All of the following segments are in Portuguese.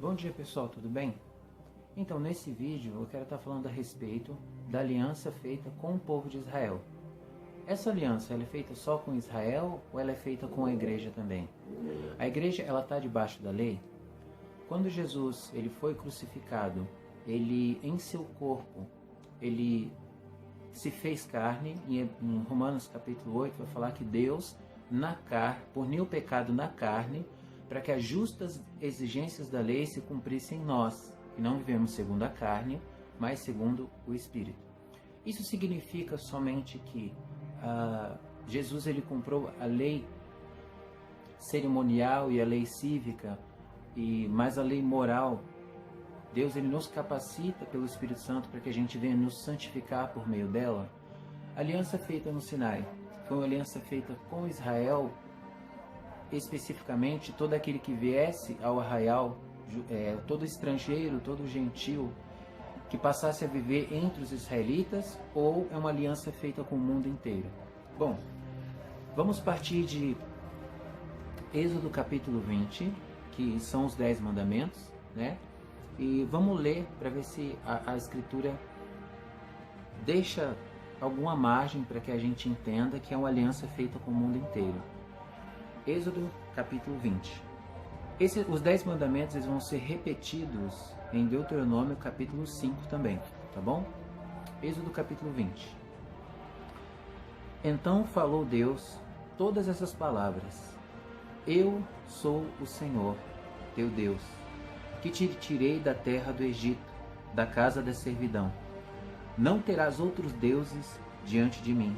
Bom dia pessoal, tudo bem? Então nesse vídeo eu quero estar falando a respeito da aliança feita com o povo de Israel. Essa aliança ela é feita só com Israel ou ela é feita com a igreja também? A igreja ela está debaixo da lei? Quando Jesus ele foi crucificado, ele em seu corpo, ele se fez carne, e em Romanos capítulo 8 vai falar que Deus puniu o pecado na carne, para que as justas exigências da lei se cumprissem em nós, que não vivemos segundo a carne, mas segundo o Espírito. Isso significa somente que Jesus ele cumpriu a lei cerimonial e a lei cívica, mas a lei moral. Deus ele nos capacita pelo Espírito Santo para que a gente venha nos santificar por meio dela. A aliança feita no Sinai foi uma aliança feita com Israel, especificamente todo aquele que viesse ao arraial, todo estrangeiro, todo gentil, que passasse a viver entre os israelitas, ou é uma aliança feita com o mundo inteiro? Bom, vamos partir de Êxodo capítulo 20, que são os 10 mandamentos, né? E vamos ler para ver se a escritura deixa alguma margem para que a gente entenda que é uma aliança feita com o mundo inteiro. Êxodo capítulo 20. Os 10 mandamentos eles vão ser repetidos em Deuteronômio capítulo 5 também, tá bom? Êxodo capítulo 20. Então falou Deus todas essas palavras: Eu sou o Senhor, teu Deus, que te tirei da terra do Egito, da casa da servidão. Não terás outros deuses diante de mim.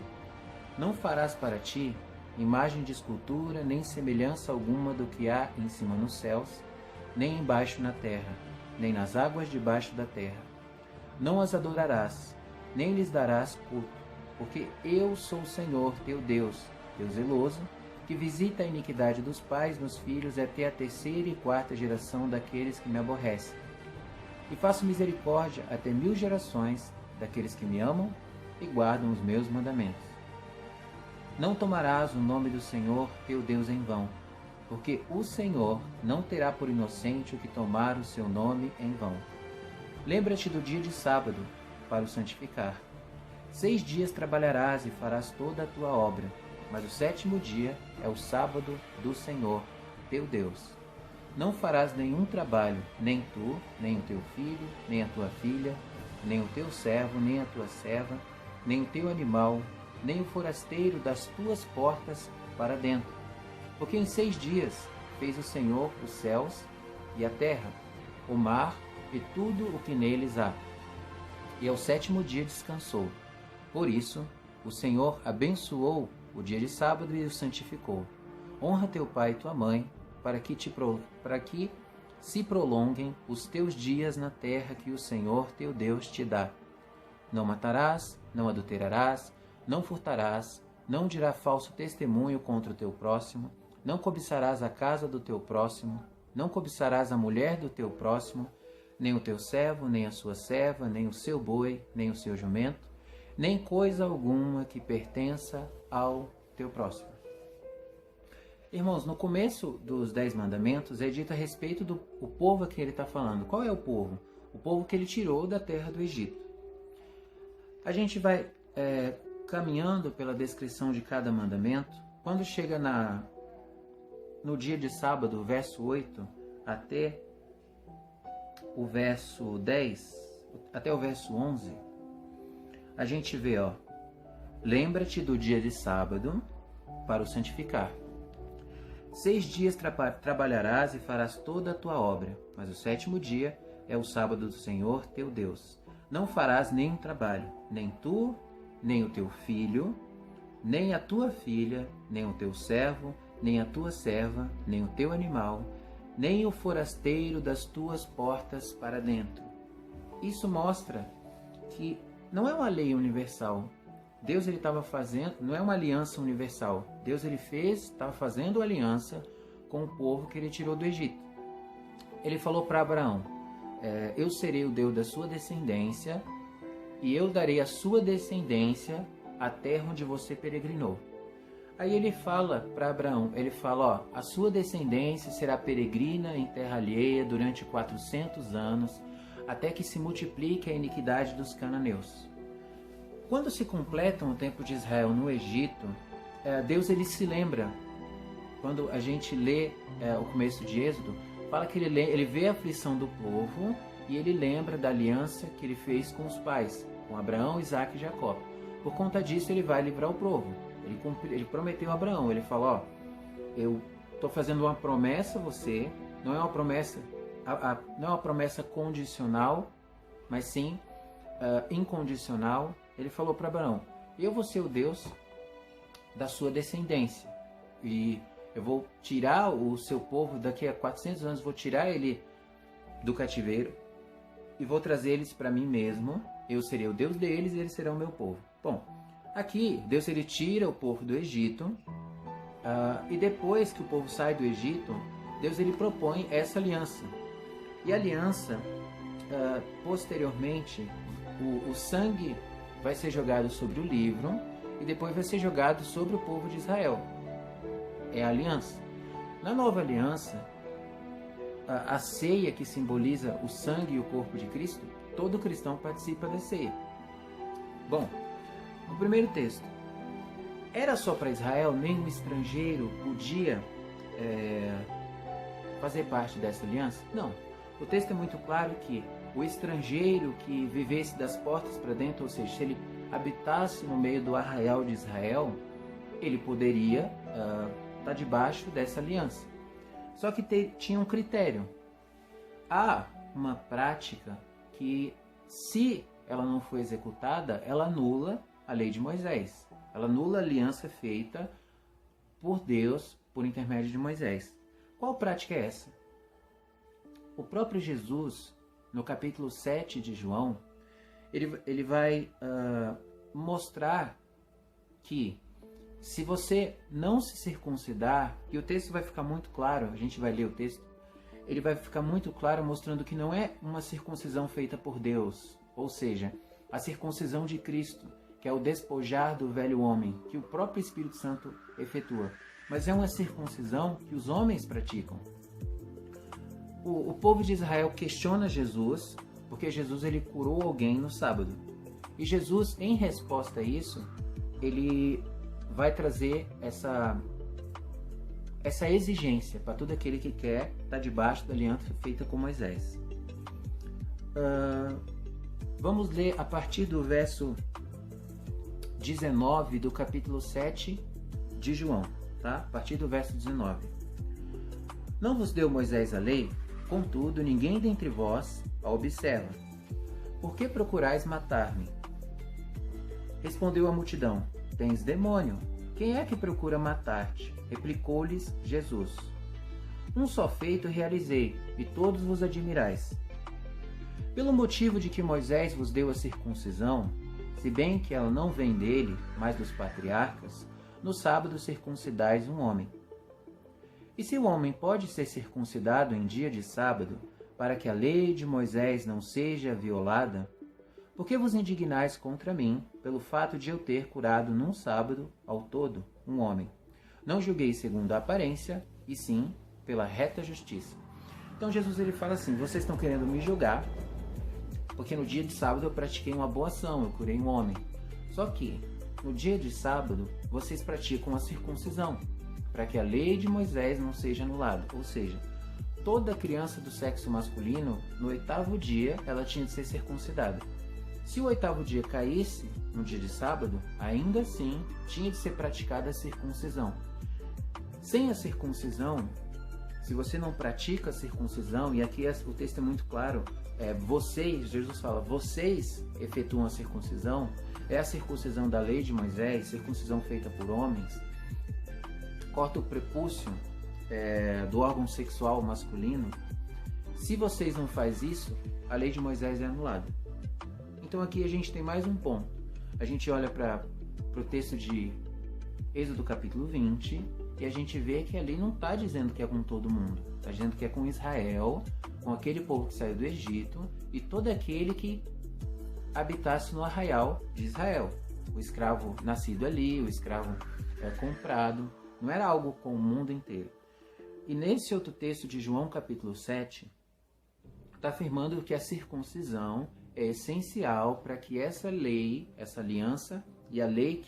Não farás para ti imagem de escultura, nem semelhança alguma do que há em cima nos céus, nem embaixo na terra, nem nas águas debaixo da terra. Não as adorarás, nem lhes darás culto, porque eu sou o Senhor teu Deus, Deus zeloso, que visita a iniquidade dos pais nos filhos até a 3ª e 4ª geração daqueles que me aborrecem. E faço misericórdia até 1000 gerações daqueles que me amam e guardam os meus mandamentos. Não tomarás o nome do Senhor teu Deus em vão, porque o Senhor não terá por inocente o que tomar o seu nome em vão. Lembra-te do dia de sábado, para o santificar. 6 dias trabalharás e farás toda a tua obra, mas o 7º dia é o sábado do Senhor, teu Deus. Não farás nenhum trabalho, nem tu, nem o teu filho, nem a tua filha, nem o teu servo, nem a tua serva, nem o teu animal, nem o forasteiro das tuas portas para dentro. Porque em 6 dias fez o Senhor os céus e a terra, o mar e tudo o que neles há. E ao 7º dia descansou. Por isso, o Senhor abençoou o dia de sábado e o santificou. Honra teu pai e tua mãe, para que se prolonguem os teus dias na terra que o Senhor teu Deus te dá. Não matarás, não adulterarás, não furtarás, não dirá falso testemunho contra o teu próximo, não cobiçarás a casa do teu próximo, não cobiçarás a mulher do teu próximo, nem o teu servo, nem a sua serva, nem o seu boi, nem o seu jumento, nem coisa alguma que pertença ao teu próximo. Irmãos, no começo dos 10 mandamentos é dito a respeito do povo a que ele está falando. Qual é o povo? O povo que ele tirou da terra do Egito. A gente vai caminhando pela descrição de cada mandamento. Quando chega no dia de sábado, verso 8, até o verso 10, até o verso 11, a gente vê, lembra-te do dia de sábado para o santificar. 6 dias trabalharás e farás toda a tua obra, mas o 7º dia é o sábado do Senhor teu Deus. Não farás nenhum trabalho, nem tu, nem o teu filho, nem a tua filha, nem o teu servo, nem a tua serva, nem o teu animal, nem o forasteiro das tuas portas para dentro. Isso mostra que não é uma lei universal. Deus ele estava fazendo, não é uma aliança universal. Deus ele estava fazendo aliança com o povo que ele tirou do Egito. Ele falou para Abraão: eu serei o Deus da sua descendência, e eu darei à sua descendência a terra onde você peregrinou. Aí ele fala para Abraão, ele fala, a sua descendência será peregrina em terra alheia durante 400 anos, até que se multiplique a iniquidade dos cananeus. Quando se completa o tempo de Israel no Egito, Deus ele se lembra. Quando a gente lê o começo de Êxodo, fala que ele vê a aflição do povo e ele lembra da aliança que ele fez com os pais, com Abraão, Isaque e Jacó. Por conta disso, ele vai livrar o povo. Ele prometeu a Abraão, ele falou, eu estou fazendo uma promessa a você, não é uma promessa, não é uma promessa condicional, mas sim incondicional. Ele falou para Abraão, eu vou ser o Deus da sua descendência, e eu vou tirar o seu povo, daqui a 400 anos, vou tirar ele do cativeiro, e vou trazer eles para mim mesmo, eu serei o Deus deles e eles serão o meu povo. Bom, aqui, Deus ele tira o povo do Egito, e depois que o povo sai do Egito, Deus ele propõe essa aliança. E a aliança, posteriormente, o sangue vai ser jogado sobre o livro e depois vai ser jogado sobre o povo de Israel. É a aliança. Na nova aliança, a ceia que simboliza o sangue e o corpo de Cristo, todo cristão participa da ceia. Bom, no primeiro texto, era só para Israel? Nenhum estrangeiro podia fazer parte dessa aliança? Não. O texto é muito claro que o estrangeiro que vivesse das portas para dentro, ou seja, se ele habitasse no meio do arraial de Israel, ele poderia estar debaixo dessa aliança. Só que tinha um critério. Há uma prática que, se ela não for executada, ela anula a lei de Moisés. Ela anula a aliança feita por Deus por intermédio de Moisés. Qual prática é essa? O próprio Jesus, no capítulo 7 de João, ele vai mostrar que se você não se circuncidar, e o texto vai ficar muito claro, a gente vai ler o texto, ele vai ficar muito claro mostrando que não é uma circuncisão feita por Deus, ou seja, a circuncisão de Cristo, que é o despojar do velho homem, que o próprio Espírito Santo efetua, mas é uma circuncisão que os homens praticam. O povo de Israel questiona Jesus, porque Jesus ele curou alguém no sábado. E Jesus, em resposta a isso, ele vai trazer essa exigência para todo aquele que quer estar debaixo da aliança feita com Moisés. Vamos ler a partir do verso 19 do capítulo 7 de João, tá? A partir do verso 19. Não vos deu Moisés a lei? Contudo, ninguém dentre vós a observa. Por que procurais matar-me? Respondeu a multidão: Tens demônio. Quem é que procura matar-te? Replicou-lhes Jesus: Um só feito realizei, e todos vos admirais. Pelo motivo de que Moisés vos deu a circuncisão, se bem que ela não vem dele, mas dos patriarcas, no sábado circuncidais um homem. E se o homem pode ser circuncidado em dia de sábado, para que a lei de Moisés não seja violada, por que vos indignais contra mim, pelo fato de eu ter curado num sábado, ao todo, um homem? Não julguei segundo a aparência, e sim pela reta justiça. Então Jesus ele fala assim: vocês estão querendo me julgar, porque no dia de sábado eu pratiquei uma boa ação, eu curei um homem. Só que, no dia de sábado, vocês praticam a circuncisão, para que a lei de Moisés não seja anulada. Ou seja, toda criança do sexo masculino, no 8º dia, ela tinha de ser circuncidada. Se o 8º dia caísse no dia de sábado, ainda assim tinha de ser praticada a circuncisão. Sem a circuncisão, se você não pratica a circuncisão, e aqui o texto é muito claro, vocês, Jesus fala, vocês efetuam a circuncisão, é a circuncisão da lei de Moisés, circuncisão feita por homens, corta o prepúcio do órgão sexual masculino. Se vocês não fazem isso, a lei de Moisés é anulada. Então aqui a gente tem mais um ponto. A gente olha para o texto de Êxodo capítulo 20 e a gente vê que ali não está dizendo que é com todo mundo. Está dizendo que é com Israel, com aquele povo que saiu do Egito e todo aquele que habitasse no arraial de Israel. O escravo nascido ali, o escravo comprado, não era algo com o mundo inteiro. E nesse outro texto de João capítulo 7, está afirmando que a circuncisão é essencial para que essa lei, essa aliança e a lei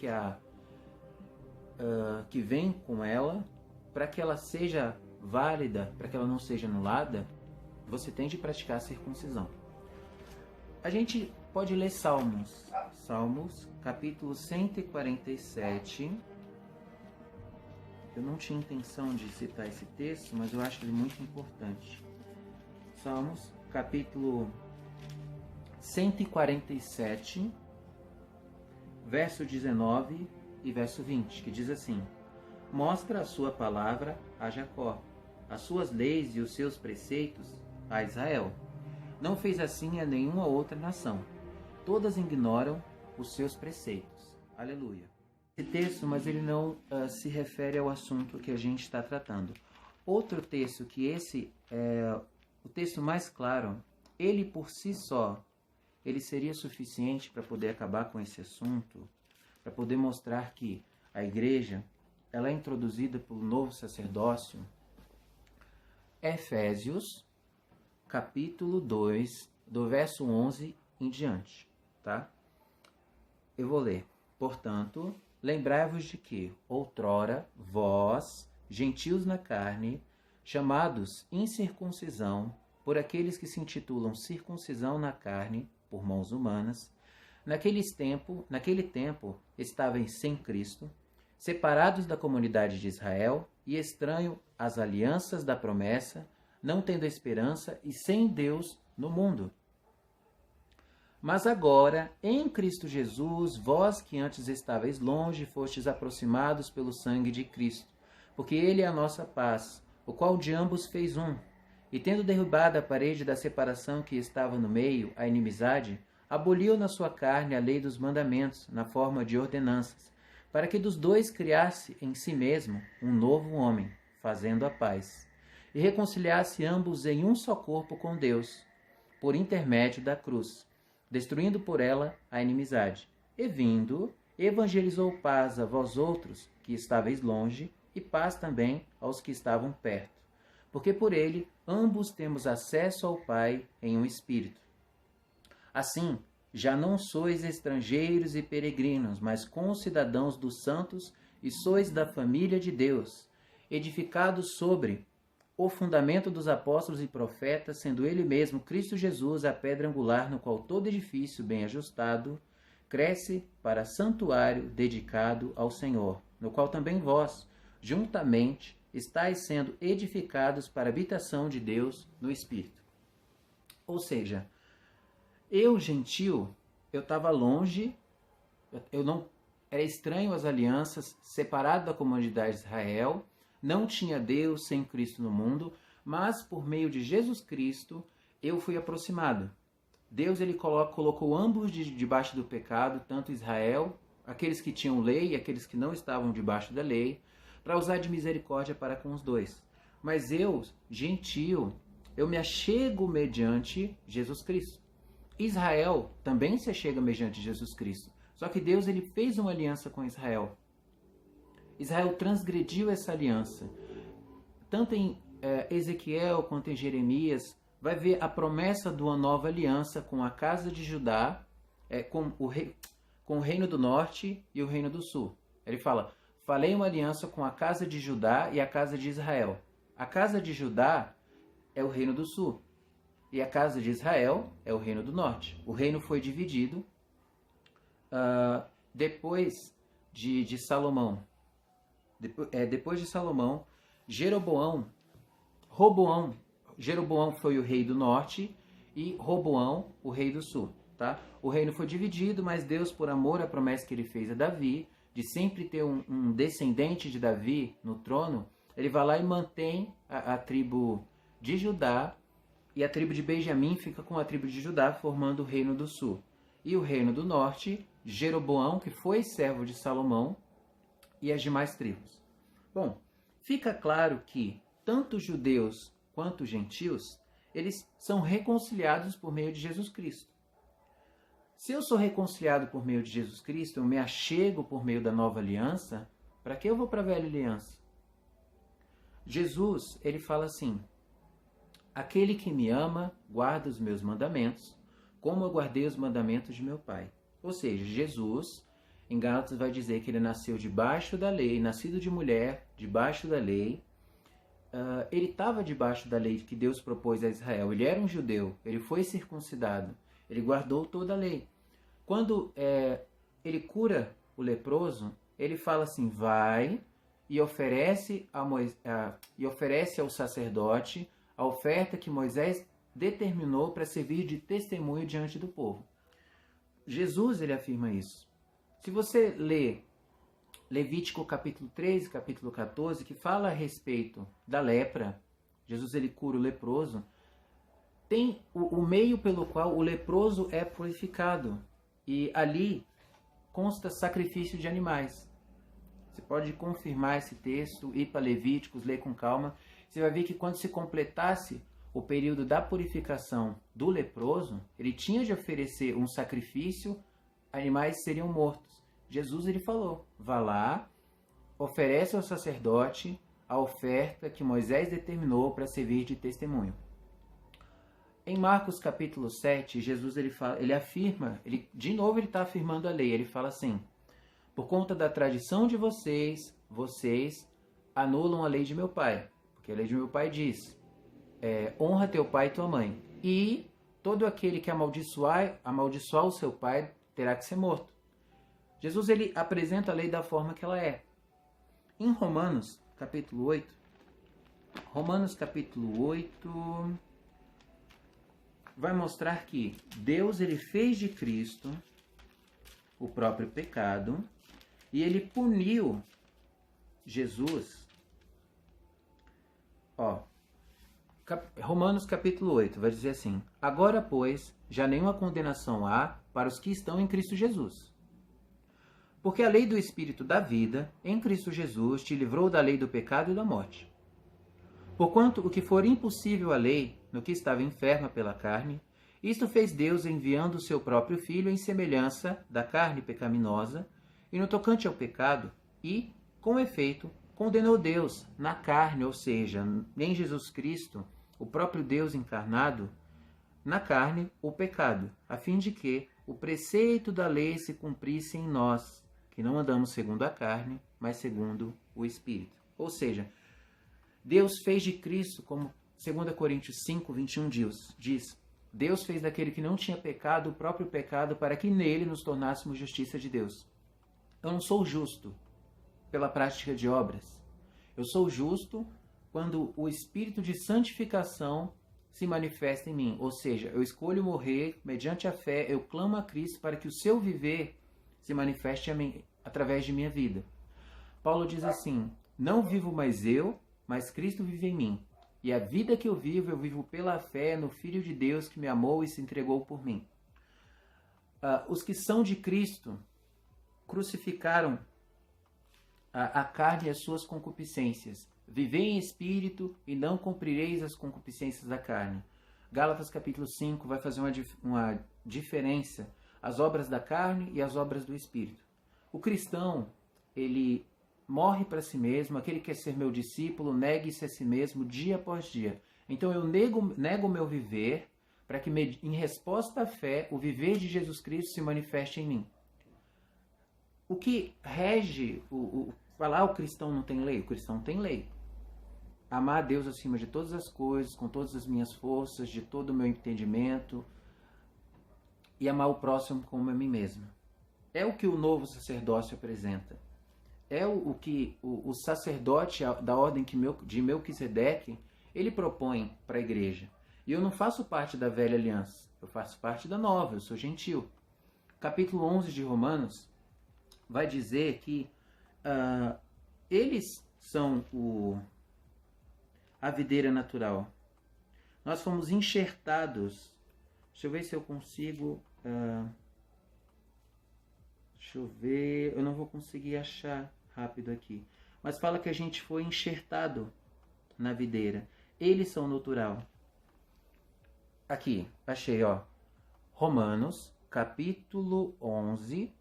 que vem com ela, para que ela seja válida, para que ela não seja anulada, você tem de praticar a circuncisão. A gente pode ler Salmos capítulo 147. Eu não tinha intenção de citar esse texto, mas eu acho ele muito importante. Salmos capítulo 147, verso 19 e verso 20, que diz assim: Mostra a sua palavra a Jacó, as suas leis e os seus preceitos a Israel. Não fez assim a nenhuma outra nação. Todas ignoram os seus preceitos. Aleluia. Esse texto, mas ele não se refere ao assunto que a gente está tratando. Outro texto, que esse é o texto mais claro, ele por si só, ele seria suficiente para poder acabar com esse assunto, para poder mostrar que a igreja, ela é introduzida pelo novo sacerdócio. Efésios, capítulo 2, do verso 11 em diante, tá? Eu vou ler. Portanto, lembrai-vos de que, outrora, vós, gentios na carne, chamados incircuncisão, por aqueles que se intitulam circuncisão na carne, por mãos humanas, naquele tempo estáveis sem Cristo, separados da comunidade de Israel e estranho às alianças da promessa, não tendo esperança e sem Deus no mundo. Mas agora, em Cristo Jesus, vós que antes estáveis longe, fostes aproximados pelo sangue de Cristo, porque Ele é a nossa paz, o qual de ambos fez um, e tendo derrubado a parede da separação que estava no meio, a inimizade, aboliu na sua carne a lei dos mandamentos, na forma de ordenanças, para que dos dois criasse em si mesmo um novo homem, fazendo a paz, e reconciliasse ambos em um só corpo com Deus, por intermédio da cruz, destruindo por ela a inimizade. E vindo, evangelizou paz a vós outros, que estáveis longe, e paz também aos que estavam perto. Porque por ele ambos temos acesso ao Pai em um Espírito. Assim, já não sois estrangeiros e peregrinos, mas concidadãos dos santos, e sois da família de Deus, edificados sobre o fundamento dos apóstolos e profetas, sendo ele mesmo, Cristo Jesus, a pedra angular, no qual todo edifício bem ajustado cresce para santuário dedicado ao Senhor, no qual também vós, juntamente, estáis sendo edificados para a habitação de Deus no Espírito. Ou seja, eu, gentio, eu estava longe, eu não era estranho às alianças, separado da comunidade de Israel, não tinha Deus sem Cristo no mundo, mas por meio de Jesus Cristo eu fui aproximado. Deus ele colocou ambos debaixo do pecado, tanto Israel, aqueles que tinham lei e aqueles que não estavam debaixo da lei, para usar de misericórdia para com os dois. Mas eu, gentio, eu me achego mediante Jesus Cristo. Israel também se achega mediante Jesus Cristo. Só que Deus ele fez uma aliança com Israel. Israel transgrediu essa aliança. Tanto em Ezequiel quanto em Jeremias, vai ver a promessa de uma nova aliança com a casa de Judá, com o reino do norte e o reino do sul. Ele fala, falei uma aliança com a casa de Judá e a casa de Israel. A casa de Judá é o reino do sul. E a casa de Israel é o reino do norte. O reino foi dividido depois de Salomão. Depois de Salomão, Jeroboão foi o rei do norte e Roboão o rei do sul. Tá? O reino foi dividido, mas Deus, por amor à promessa que ele fez a Davi, de sempre ter um descendente de Davi no trono, ele vai lá e mantém a tribo de Judá, e a tribo de Benjamim fica com a tribo de Judá, formando o reino do sul. E o reino do norte, Jeroboão, que foi servo de Salomão, e as demais tribos. Bom, fica claro que tanto judeus quanto gentios, eles são reconciliados por meio de Jesus Cristo. Se eu sou reconciliado por meio de Jesus Cristo, eu me achego por meio da nova aliança, Para que eu vou para a velha aliança? Jesus, ele fala assim: aquele que me ama, guarda os meus mandamentos, como eu guardei os mandamentos de meu Pai. Ou seja, Jesus, em Gálatas, vai dizer que ele nasceu debaixo da lei, nascido de mulher, debaixo da lei. Ele estava debaixo da lei que Deus propôs a Israel. Ele era um judeu, ele foi circuncidado, ele guardou toda a lei. Quando ele cura o leproso, ele fala assim: vai e oferece ao sacerdote a oferta que Moisés determinou para servir de testemunho diante do povo. Jesus, ele afirma isso. Se você ler Levítico capítulo 13, capítulo 14, que fala a respeito da lepra, Jesus ele cura o leproso, tem o meio pelo qual o leproso é purificado. E ali consta sacrifício de animais. Você pode confirmar esse texto, ir para Levíticos, ler com calma. Você vai ver que quando se completasse o período da purificação do leproso, ele tinha de oferecer um sacrifício, animais seriam mortos. Jesus ele falou: vá lá, oferece ao sacerdote a oferta que Moisés determinou para servir de testemunho. Em Marcos capítulo 7, Jesus ele afirma, de novo ele está afirmando a lei, ele fala assim: por conta da tradição de vocês anulam a lei de meu pai. Porque a lei de meu pai diz: honra teu pai e tua mãe. E todo aquele que amaldiçoar o seu pai terá que ser morto. Jesus ele apresenta a lei da forma que ela é. Em Romanos capítulo 8, vai mostrar que Deus ele fez de Cristo o próprio pecado e ele puniu Jesus. Romanos capítulo 8 vai dizer assim: agora, pois, já nenhuma condenação há para os que estão em Cristo Jesus. Porque a lei do Espírito da vida, em Cristo Jesus, te livrou da lei do pecado e da morte. Porquanto o que for impossível à lei, no que estava enferma pela carne, isto fez Deus enviando o seu próprio Filho em semelhança da carne pecaminosa, e no tocante ao pecado, e, com efeito, condenou Deus na carne, ou seja, em Jesus Cristo, o próprio Deus encarnado, na carne, o pecado, a fim de que o preceito da lei se cumprisse em nós, que não andamos segundo a carne, mas segundo o Espírito. Ou seja, Deus fez de Cristo, como 2 Coríntios 5, 21 diz, Deus fez daquele que não tinha pecado o próprio pecado para que nele nos tornássemos justiça de Deus. Eu não sou justo pela prática de obras. Eu sou justo quando o Espírito de santificação se manifesta em mim. Ou seja, eu escolho morrer mediante a fé, eu clamo a Cristo para que o seu viver se manifeste através de minha vida. Paulo diz assim: não vivo mais eu, mas Cristo vive em mim. E a vida que eu vivo pela fé no Filho de Deus que me amou e se entregou por mim. Os que são de Cristo crucificaram a carne e as suas concupiscências. Vivei em espírito e não cumprireis as concupiscências da carne. Gálatas capítulo 5 vai fazer uma diferença, as obras da carne e as obras do espírito. O cristão, ele morre para si mesmo, aquele que quer ser meu discípulo, negue-se a si mesmo dia após dia. Então eu nego o meu viver para que, em resposta à fé, o viver de Jesus Cristo se manifeste em mim. O que rege, falar o cristão não tem lei? O cristão tem lei. Amar a Deus acima de todas as coisas, com todas as minhas forças, de todo o meu entendimento, e amar o próximo como a mim mesmo. É o que o novo sacerdócio apresenta. É o que o sacerdote da ordem de Melquisedeque, ele propõe para a igreja. E eu não faço parte da velha aliança, eu faço parte da nova, eu sou gentil. Capítulo 11 de Romanos vai dizer que eles são a videira natural. Nós fomos enxertados. Deixa eu ver se eu consigo... deixa eu ver... Eu não vou conseguir achar rápido aqui. Mas fala que a gente foi enxertado na videira. Eles são natural. Aqui, achei, ó. Romanos, capítulo 11.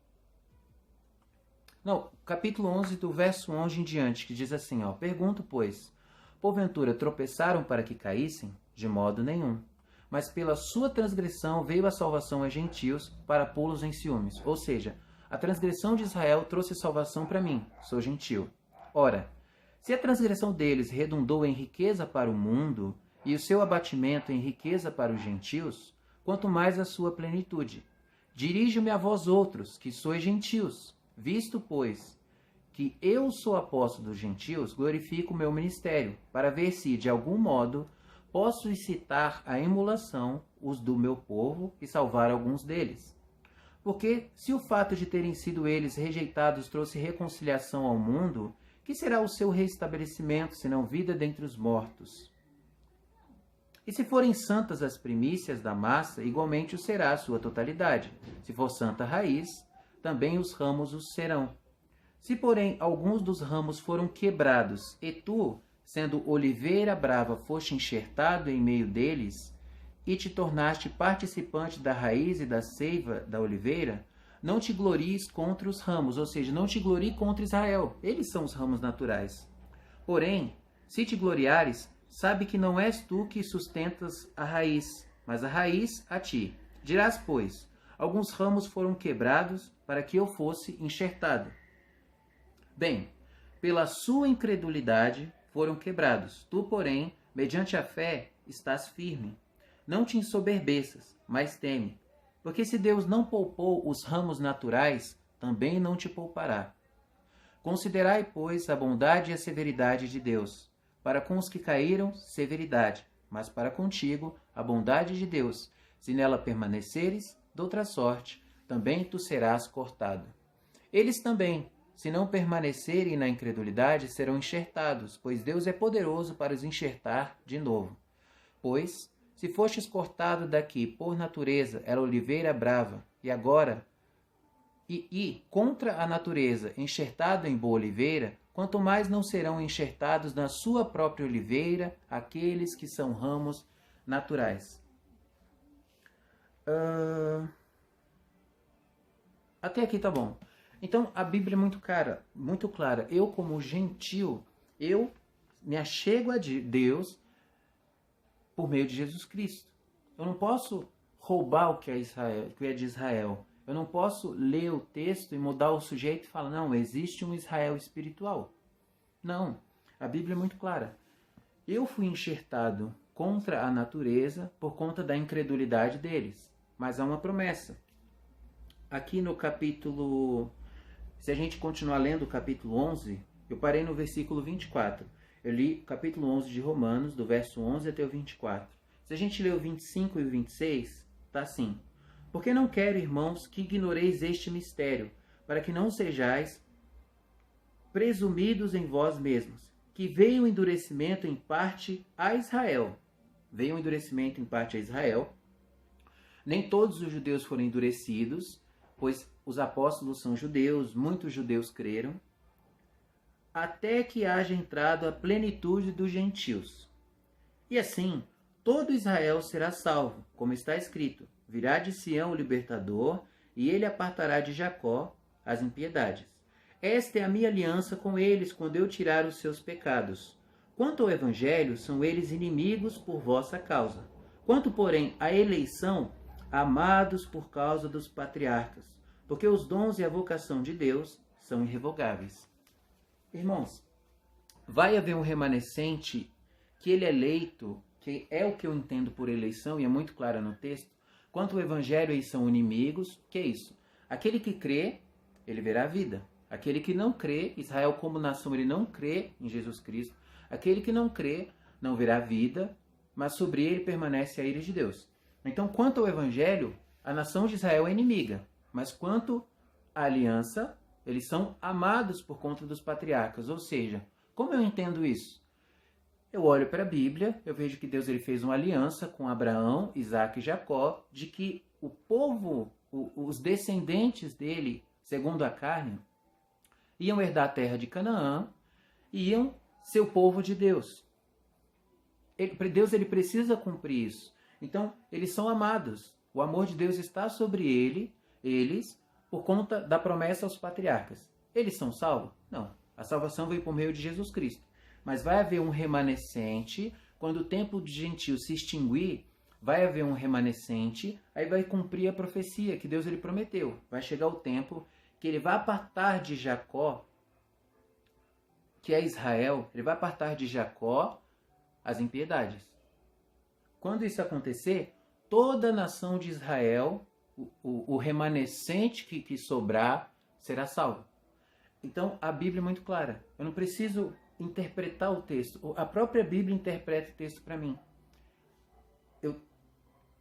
Não, capítulo 11, do verso 11 em diante, que diz assim, ó: Pergunto, pois, porventura tropeçaram para que caíssem? De modo nenhum. Mas pela sua transgressão veio a salvação aos gentios para pô-los em ciúmes. Ou seja, a transgressão de Israel trouxe salvação para mim, sou gentio. Ora, se a transgressão deles redundou em riqueza para o mundo, e o seu abatimento em riqueza para os gentios, quanto mais a sua plenitude. Dirijo-me a vós outros, que sois gentios, visto, pois, que eu sou apóstolo dos gentios, glorifico o meu ministério, para ver se, de algum modo, posso incitar à emulação os do meu povo e salvar alguns deles. Porque, se o fato de terem sido eles rejeitados trouxe reconciliação ao mundo, que será o seu restabelecimento, senão vida dentre os mortos? E se forem santas as primícias da massa, igualmente o será a sua totalidade. Se for santa a raiz, também os ramos o serão. Se, porém, alguns dos ramos foram quebrados, e tu, sendo oliveira brava, foste enxertado em meio deles, e te tornaste participante da raiz e da seiva da oliveira, não te glories contra os ramos, ou seja, não te glorie contra Israel. Eles são os ramos naturais. Porém, se te gloriares, sabe que não és tu que sustentas a raiz, mas a raiz a ti. Dirás, pois, alguns ramos foram quebrados para que eu fosse enxertado. Bem, pela sua incredulidade foram quebrados. Tu, porém, mediante a fé, estás firme. Não te ensoberbeças, mas teme. Porque se Deus não poupou os ramos naturais, também não te poupará. Considerai, pois, a bondade e a severidade de Deus. Para com os que caíram, severidade, mas para contigo, a bondade de Deus. Se nela permaneceres, doutra sorte, também tu serás cortado. Eles também, se não permanecerem na incredulidade, serão enxertados, pois Deus é poderoso para os enxertar de novo. Pois, se fostes cortado daqui por natureza, era oliveira brava, e agora, contra a natureza, enxertado em boa oliveira, quanto mais não serão enxertados na sua própria oliveira aqueles que são ramos naturais. Até aqui tá bom. Então, a Bíblia é muito clara. Eu, como gentil, eu me achego a Deus por meio de Jesus Cristo. Eu não posso roubar o que é de Israel. Eu não posso ler o texto e mudar o sujeito e falar, não, existe um Israel espiritual. Não, a Bíblia é muito clara. Eu fui enxertado contra a natureza por conta da incredulidade deles. Mas há uma promessa. Aqui no capítulo... Se a gente continuar lendo o capítulo 11, eu parei no versículo 24. Eu li o capítulo 11 de Romanos, do verso 11 até o 24. Se a gente ler o 25 e o 26, está assim. Porque não quero, irmãos, que ignoreis este mistério, para que não sejais presumidos em vós mesmos, que veio o endurecimento em parte a Israel. Veio o endurecimento em parte a Israel. Nem todos os judeus foram endurecidos, pois os apóstolos são judeus, muitos judeus creram, até que haja entrado a plenitude dos gentios. E assim, todo Israel será salvo, como está escrito, virá de Sião o libertador, e ele apartará de Jacó as impiedades. Esta é a minha aliança com eles, quando eu tirar os seus pecados. Quanto ao evangelho, são eles inimigos por vossa causa. Quanto, porém, à eleição, amados por causa dos patriarcas, porque os dons e a vocação de Deus são irrevogáveis. Irmãos, vai haver um remanescente que ele é eleito, que é o que eu entendo por eleição, e é muito claro no texto. Quanto ao evangelho, eles são inimigos. Que é isso? Aquele que crê, ele verá a vida. Aquele que não crê, Israel como nação, ele não crê em Jesus Cristo. Aquele que não crê, não verá a vida, mas sobre ele permanece a ira de Deus. Então, quanto ao evangelho, a nação de Israel é inimiga. Mas quanto à aliança, eles são amados por conta dos patriarcas. Ou seja, como eu entendo isso? Eu olho para a Bíblia, eu vejo que Deus ele fez uma aliança com Abraão, Isaac e Jacó, de que o povo, os descendentes dele, segundo a carne, iam herdar a terra de Canaã e iam ser o povo de Deus. Deus ele precisa cumprir isso. Então, eles são amados. O amor de Deus está sobre eles, por conta da promessa aos patriarcas. Eles são salvos? Não. A salvação veio por meio de Jesus Cristo. Mas vai haver um remanescente, quando o tempo de gentio se extinguir, vai haver um remanescente, aí vai cumprir a profecia que Deus ele prometeu. Vai chegar o tempo que ele vai apartar de Jacó, que é Israel, ele vai apartar de Jacó as impiedades. Quando isso acontecer, toda a nação de Israel, o remanescente que sobrar, será salvo. Então, a Bíblia é muito clara. Eu não preciso interpretar o texto. A própria Bíblia interpreta o texto para mim. Eu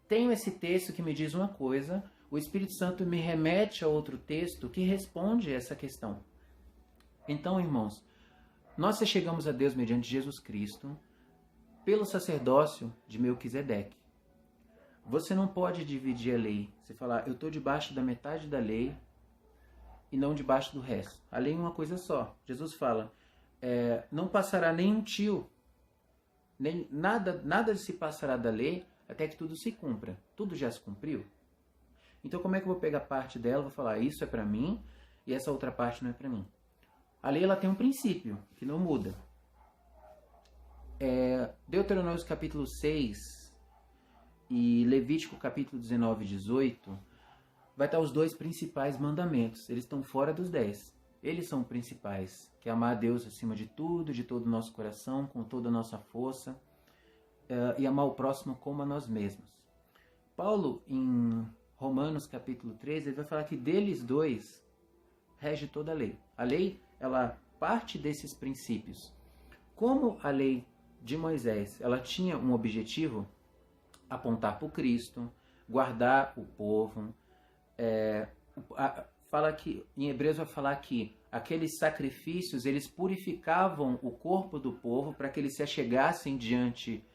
tenho esse texto que me diz uma coisa, o Espírito Santo me remete a outro texto que responde essa questão. Então, irmãos, nós chegamos a Deus mediante Jesus Cristo, pelo sacerdócio de Melquisedeque. Você não pode dividir a lei. Você falar, eu estou debaixo da metade da lei e não debaixo do resto. A lei é uma coisa só. Jesus fala, não passará nenhum tio, nada se passará da lei até que tudo se cumpra. Tudo já se cumpriu. Então como é que eu vou pegar parte dela e vou falar, isso é para mim e essa outra parte não é para mim? A lei ela tem um princípio que não muda. Deuteronômio capítulo 6 e Levítico capítulo 19 e 18 vai estar os dois principais mandamentos. Eles estão fora dos 10. Eles são principais, que é amar a Deus acima de tudo, de todo o nosso coração, com toda a nossa força, e amar o próximo como a nós mesmos. Paulo, em Romanos capítulo 13, ele vai falar que deles dois rege toda a lei. A lei, ela parte desses princípios. Como a lei de Moisés, ela tinha um objetivo, apontar para o Cristo, guardar o povo. Fala que, em Hebreus vai falar que aqueles sacrifícios, eles purificavam o corpo do povo para que eles se achegassem diante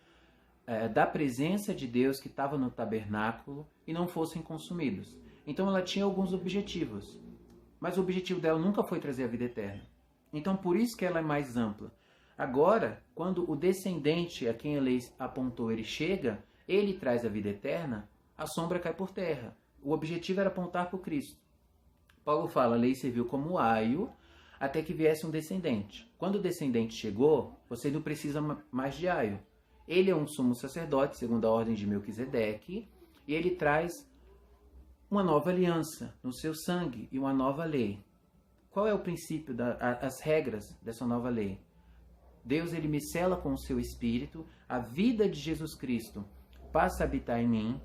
da presença de Deus que estava no tabernáculo e não fossem consumidos. Então ela tinha alguns objetivos, mas o objetivo dela nunca foi trazer a vida eterna. Então por isso que ela é mais ampla. Agora, quando o descendente a quem a lei apontou, ele chega, ele traz a vida eterna, a sombra cai por terra. O objetivo era apontar para o Cristo. Paulo fala, a lei serviu como aio até que viesse um descendente. Quando o descendente chegou, você não precisa mais de aio. Ele é um sumo sacerdote, segundo a ordem de Melquisedeque, e ele traz uma nova aliança no seu sangue e uma nova lei. Qual é o princípio, as regras dessa nova lei? Deus ele me sela com o seu Espírito, a vida de Jesus Cristo passa a habitar em mim.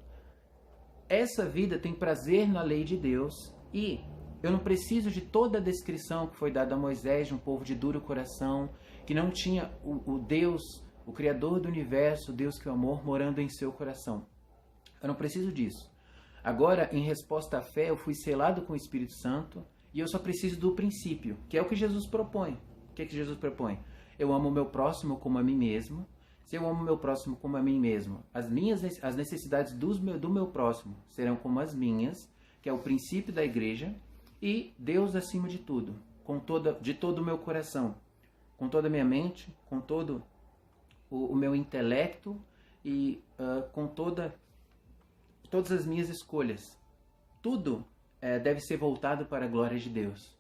Essa vida tem prazer na lei de Deus e eu não preciso de toda a descrição que foi dada a Moisés de um povo de duro coração, que não tinha o Deus, o Criador do universo, o Deus que é o amor, morando em seu coração. Eu não preciso disso. Agora, em resposta à fé, eu fui selado com o Espírito Santo e eu só preciso do princípio, que é o que Jesus propõe. O que é que Jesus propõe? Eu amo o meu próximo como a mim mesmo. Se eu amo o meu próximo como a mim mesmo, as necessidades do meu próximo serão como as minhas, que é o princípio da igreja, e Deus acima de tudo, de todo o meu coração, com toda a minha mente, com todo o meu intelecto e com todas as minhas escolhas. Tudo deve ser voltado para a glória de Deus.